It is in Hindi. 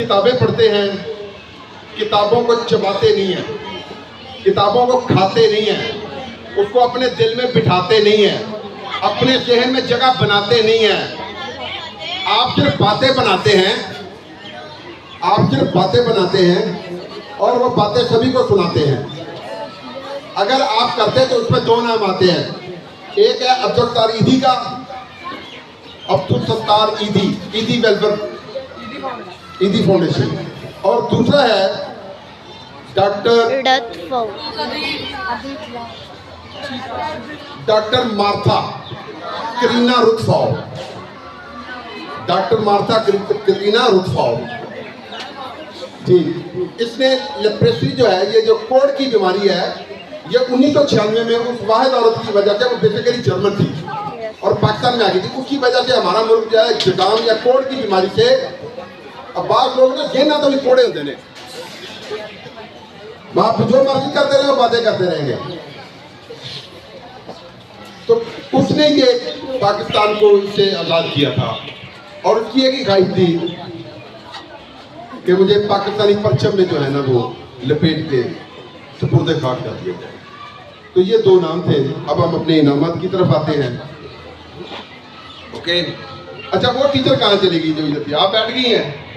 किताबें पढ़ते हैं, किताबों को चबाते नहीं हैं, किताबों को खाते नहीं हैं, उसको अपने दिल में बिठाते नहीं हैं, अपने जहन में जगह बनाते नहीं हैं। आप सिर्फ बातें बनाते हैं, आप सिर्फ बातें बनाते हैं और वो बातें सभी को सुनाते हैं। अगर आप करते तो उसमें दो नाम आते हैं, एक है अब्दुल सत्तार ईदी का, अब्दुल सत्तार ईदी वेलफेयर ईदी फाउंडेशन, और दूसरा है doctor Martha Karina Ruth Pfau, doctor Martha Karina Ruth Pfau ji. इसने लेप्रेसी जो है, ये जो कोढ़ की बीमारी है, ये 1996 में उस वाहिद औरत की वजह से, वो बेसिकली जर्मन थी और पाकिस्तान में आ गई थी, उसकी वजह से हमारा मुल्क जो है जुकाम या कोढ़ की बीमारी से, अब बात लोग ना ये ना तो भी कोड़े होते हैं, आप जो मर्जी करते रहे बातें करते रहेंगे। तो उसने ये पाकिस्तान को इससे आजाद किया था और उसकी एक ही ख्वाहिश थी कि मुझे पाकिस्तानी परचम में जो है ना वो लपेट के सुपुर्द खाक कर दिया जाए। तो ये दो नाम थे। अब हम अपने इनामात की तरफ आते हैं। ओके, अच्छा वो टीचर कहाँ चली गई जो इधर थी? आप बैठ गई हैं?